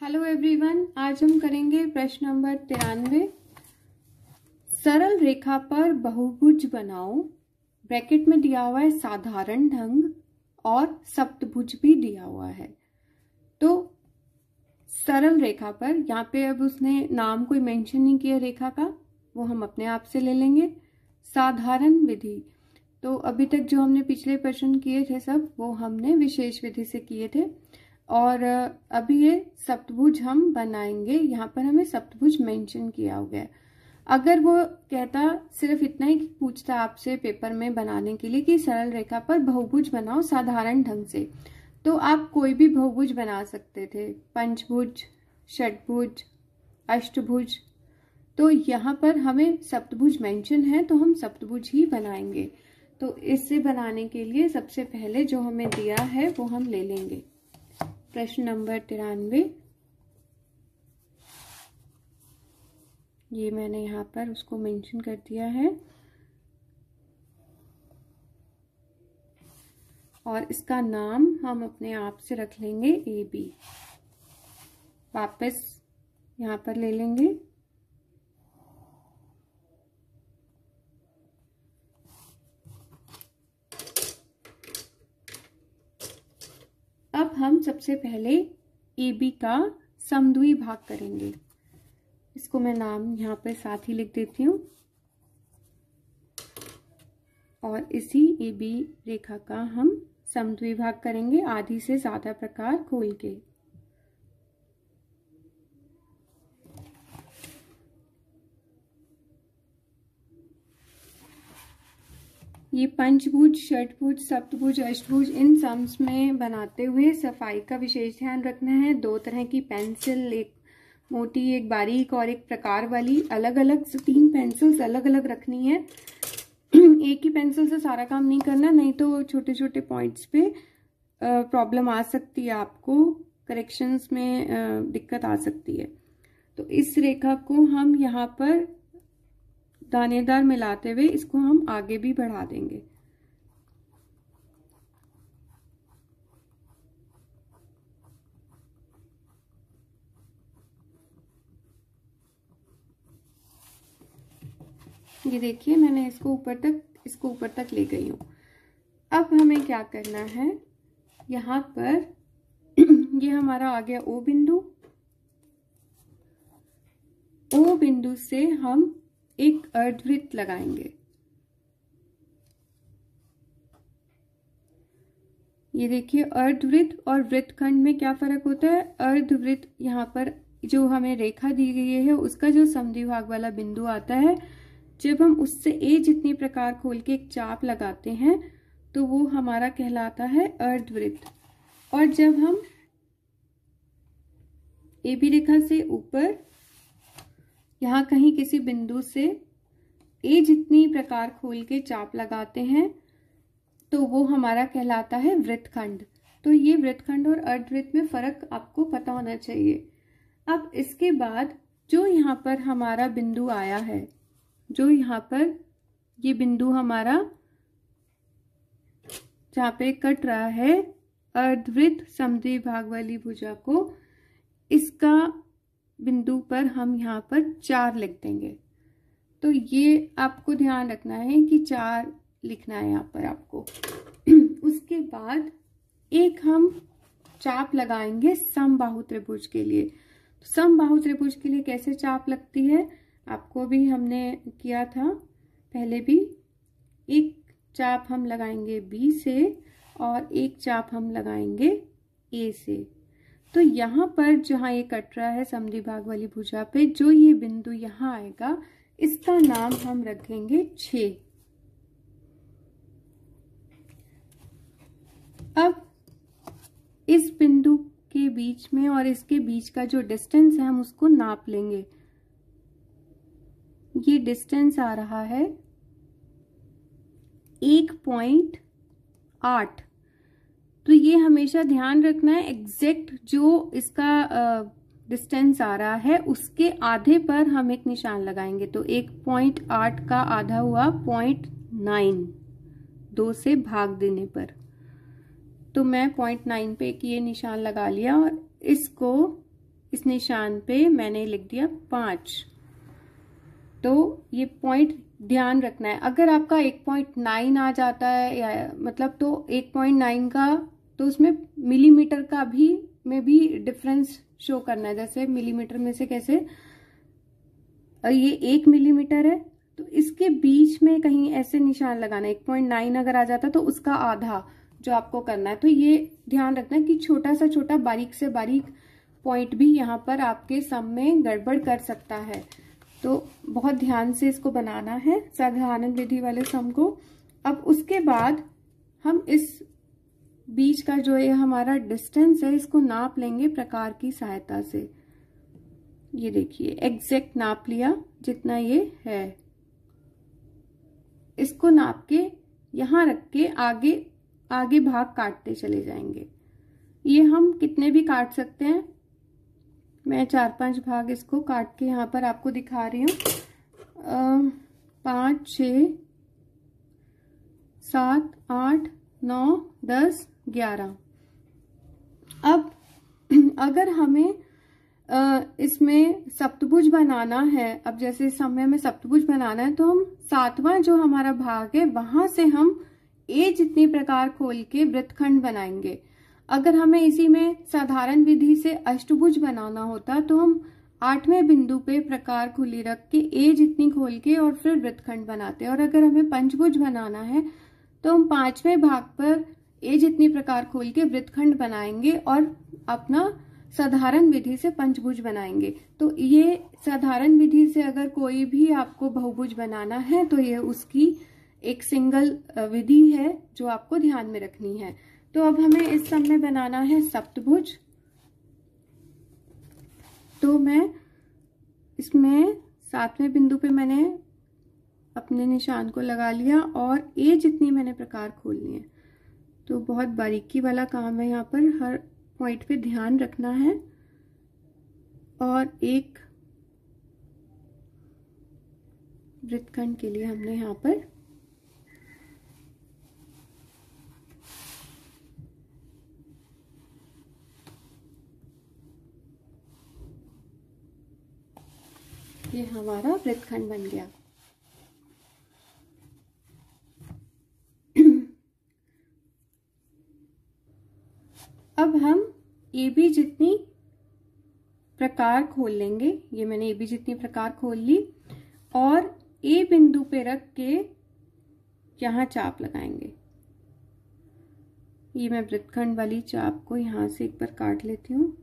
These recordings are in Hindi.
हेलो एवरीवन, आज हम करेंगे प्रश्न नंबर 93। सरल रेखा पर बहुभुज बनाओ। ब्रैकेट में दिया हुआ है साधारण ढंग और सप्तभुज भी दिया हुआ है। तो सरल रेखा पर यहाँ पे अब उसने नाम कोई मेंशन नहीं किया रेखा का, वो हम अपने आप से ले लेंगे। साधारण विधि, तो अभी तक जो हमने पिछले प्रश्न किए थे सब वो हमने विशेष विधि से किए थे और अभी ये सप्तभुज हम बनाएंगे। यहाँ पर हमें सप्तभुज मेंशन किया हो गया। अगर वो कहता सिर्फ इतना ही पूछता आपसे पेपर में बनाने के लिए कि सरल रेखा पर बहुभुज बनाओ साधारण ढंग से, तो आप कोई भी बहुभुज बना सकते थे, पंचभुज, षटभुज, अष्टभुज। तो यहाँ पर हमें सप्तभुज मेंशन है तो हम सप्तभुज ही बनाएंगे। तो इससे बनाने के लिए सबसे पहले जो हमें दिया है वो हम ले लेंगे। प्रश्न नंबर 93, ये मैंने यहाँ पर उसको मेंशन कर दिया है और इसका नाम हम अपने आप से रख लेंगे ए बी। वापस यहाँ पर ले लेंगे। अब हम सबसे पहले ए बी का समद्वि भाग करेंगे। इसको मैं नाम यहाँ पर साथ ही लिख देती हूँ और इसी ए बी रेखा का हम समद्वि भाग करेंगे आधी से ज्यादा प्रकार खोल के। ये पंचभुज, षटभुज, सप्तभुज, अष्टभुज इन सम्स में बनाते हुए सफाई का विशेष ध्यान रखना है। दो तरह की पेंसिल, एक मोटी एक बारीक और एक प्रकार वाली, अलग अलग 3 पेंसिल्स अलग अलग रखनी है। एक ही पेंसिल से सारा काम नहीं करना, नहीं तो छोटे छोटे पॉइंट्स पे प्रॉब्लम आ सकती है, आपको करेक्शंस में दिक्कत आ सकती है। तो इस रेखा को हम यहाँ पर दानेदार मिलाते हुए इसको हम आगे भी बढ़ा देंगे। ये देखिए मैंने इसको ऊपर तक ले गई हूँ। अब हमें क्या करना है, यहाँ पर ये हमारा आ गया ओ बिंदु। ओ बिंदु से हम एक अर्धवृत्त लगाएंगे। ये देखिए अर्धवृत्त और वृत्तखंड में क्या फर्क होता है। अर्धवृत्त यहाँ पर जो हमें रेखा दी गई है उसका जो समद्विभाग वाला बिंदु आता है, जब हम उससे ए जितनी प्रकार खोल के एक चाप लगाते हैं तो वो हमारा कहलाता है अर्धवृत्त। और जब हम ए बी रेखा से ऊपर यहाँ कहीं किसी बिंदु से ए जितनी प्रकार खोल के चाप लगाते हैं तो वो हमारा कहलाता है वृत्तखंड। तो ये वृत्तखंड और अर्धवृत्त में फर्क आपको पता होना चाहिए। अब इसके बाद जो यहाँ पर हमारा बिंदु आया है, जो यहाँ पर ये बिंदु हमारा जहाँ पे कट रहा है अर्धवृत्त समद्विभाग वाली भुजा को, इसका बिंदु पर हम यहाँ पर 4 लिख देंगे। तो ये आपको ध्यान रखना है कि 4 लिखना है यहाँ पर आपको। उसके बाद एक हम चाप लगाएंगे समबाहु त्रिभुज के लिए। तो समबाहु त्रिभुज के लिए कैसे चाप लगती है आपको भी हमने किया था पहले भी। एक चाप हम लगाएंगे बी से और एक चाप हम लगाएंगे ए से। तो यहाँ पर जहाँ ये कट रहा है समद्विभाग वाली भुजा पे, जो ये बिंदु यहाँ आएगा इसका नाम हम रखेंगे 6। अब इस बिंदु के बीच में और इसके बीच का जो डिस्टेंस है हम उसको नाप लेंगे। ये डिस्टेंस आ रहा है 1.8। तो ये हमेशा ध्यान रखना है एग्जैक्ट जो इसका डिस्टेंस आ रहा है उसके आधे पर हम एक निशान लगाएंगे। तो 1.8 का आधा हुआ 0.9, 2 से भाग देने पर। तो मैं 0.9 पे एक ये निशान लगा लिया और इसको इस निशान पे मैंने लिख दिया 5। तो ये पॉइंट ध्यान रखना है। अगर आपका 1.9 आ जाता है या मतलब तो 1.9 का तो उसमें मिलीमीटर का भी में भी डिफरेंस शो करना है। जैसे मिलीमीटर में से कैसे, ये 1 मिलीमीटर है तो इसके बीच में कहीं ऐसे निशान लगाना है। 1.9 अगर आ जाता तो उसका आधा जो आपको करना है। तो ये ध्यान रखना है कि छोटा सा छोटा बारीक से बारीक पॉइंट भी यहाँ पर आपके सम में गड़बड़ कर सकता है। तो बहुत ध्यान से इसको बनाना है साधारण विधि वाले सम को। अब उसके बाद हम इस बीच का जो ये हमारा डिस्टेंस है इसको नाप लेंगे प्रकार की सहायता से। ये देखिए एग्जैक्ट नाप लिया जितना ये है, इसको नाप के यहां रख के आगे आगे भाग काटते चले जाएंगे। ये हम कितने भी काट सकते हैं। मैं 4-5 भाग इसको काट के यहाँ पर आपको दिखा रही हूँ। 5, 6, 7, 8, 9, 10, 11। अब अगर हमें इसमें सप्तभुज बनाना है, अब जैसे इस समय में सप्तभुज बनाना है तो हम 7वां जो हमारा भाग है वहां से हम ए जितनी प्रकार खोल के वृत्तखंड बनाएंगे। अगर हमें इसी में साधारण विधि से अष्टभुज बनाना होता तो हम 8वें बिंदु पे प्रकार खुली रख के ए जितनी खोल के और फिर वृत्तखंड बनाते। और अगर हमें पंचभुज बनाना है तो हम 5वें भाग पर ए जितनी प्रकार खोल के वृत्तखंड बनाएंगे और अपना साधारण विधि से पंचभुज बनाएंगे। तो ये साधारण विधि से अगर कोई भी आपको बहुभुज बनाना है तो ये उसकी एक सिंगल विधि है जो आपको ध्यान में रखनी है। तो अब हमें इस सम में बनाना है सप्तभुज। तो मैं इसमें 7वें बिंदु पे मैंने अपने निशान को लगा लिया और ए जितनी मैंने प्रकार खोलनी है। तो बहुत बारीकी वाला काम है, यहाँ पर हर पॉइंट पे ध्यान रखना है। और एक वृत्तखंड के लिए हमने यहाँ पर ये हमारा वृत्तखंड बन गया। अब हम ए बी जितनी प्रकार खोल लेंगे। ये मैंने ए बी जितनी प्रकार खोल ली और ए बिंदु पे रख के यहां चाप लगाएंगे। ये मैं वृत्तखंड वाली चाप को यहां से एक बार काट लेती हूँ।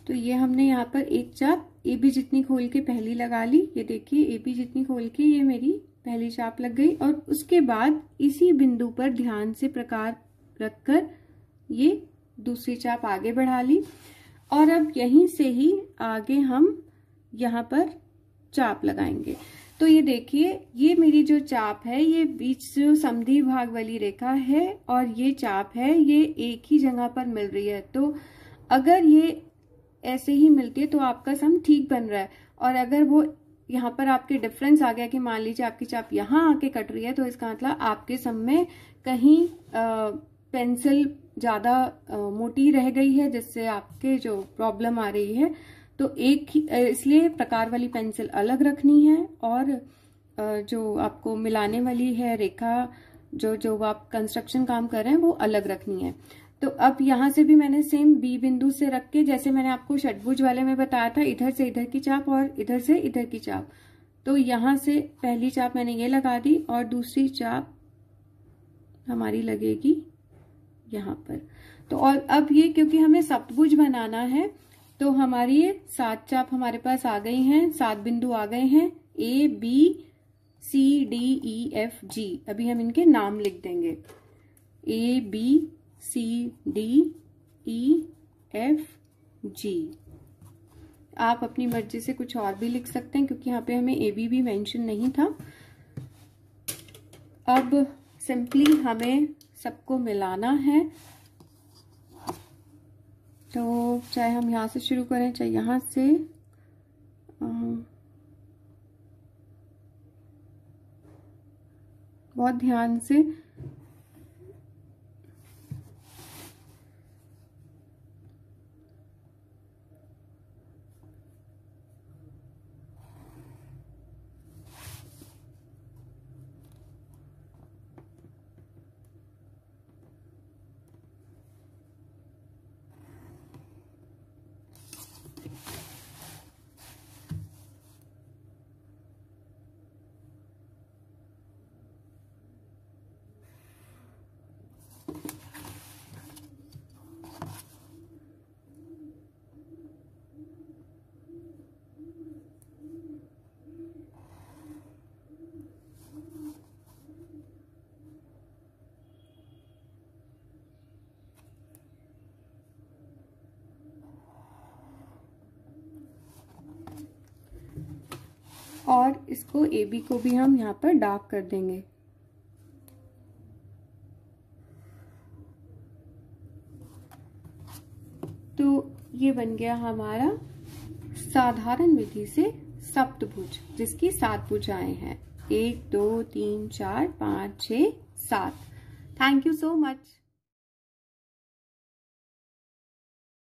तो ये हमने यहाँ पर एक चाप ए बी जितनी खोल के पहली लगा ली। ये देखिए ए बी जितनी खोल के ये मेरी पहली चाप लग गई। और उसके बाद इसी बिंदु पर ध्यान से प्रकार रखकर ये दूसरी चाप आगे बढ़ा ली। और अब यहीं से ही आगे हम यहाँ पर चाप लगाएंगे। तो ये देखिए ये मेरी जो चाप है ये बीच जो समद्वि भाग वाली रेखा है और ये चाप है ये एक ही जगह पर मिल रही है। तो अगर ये ऐसे ही मिलती है तो आपका सम ठीक बन रहा है। और अगर वो यहाँ पर आपके डिफरेंस आ गया कि मान लीजिए आपकी चाप यहाँ आके कट रही है तो इसका मतलब आपके सम में कहीं पेंसिल ज्यादा मोटी रह गई है जिससे आपके जो प्रॉब्लम आ रही है। तो एक ही इसलिए प्रकार वाली पेंसिल अलग रखनी है और जो आपको मिलाने वाली है रेखा जो आप कंस्ट्रक्शन काम कर रहे हैं वो अलग रखनी है। तो अब यहां से भी मैंने सेम बी बिंदु से रख के जैसे मैंने आपको षटभुज वाले में बताया था इधर से इधर की चाप और इधर से इधर की चाप। तो यहां से पहली चाप मैंने ये लगा दी और दूसरी चाप हमारी लगेगी यहाँ पर। तो और अब ये क्योंकि हमें सप्तभुज बनाना है तो हमारी ये 7 चाप हमारे पास आ गई हैं, 7 बिंदु आ गए हैं A B C D E F G. अभी हम इनके नाम लिख देंगे A B C D E F G. आप अपनी मर्जी से कुछ और भी लिख सकते हैं क्योंकि यहाँ पे हमें ए बी भी मेंशन नहीं था। अब सिंपली हमें सबको मिलाना है। तो चाहे हम यहाँ से शुरू करें चाहे यहाँ से, बहुत ध्यान से। और इसको AB को भी हम यहाँ पर डार्क कर देंगे। तो ये बन गया हमारा साधारण विधि से सप्तभुज, जिसकी 7 भुजाएं हैं, 1 2 3 4 5 6 7। Thank you so much.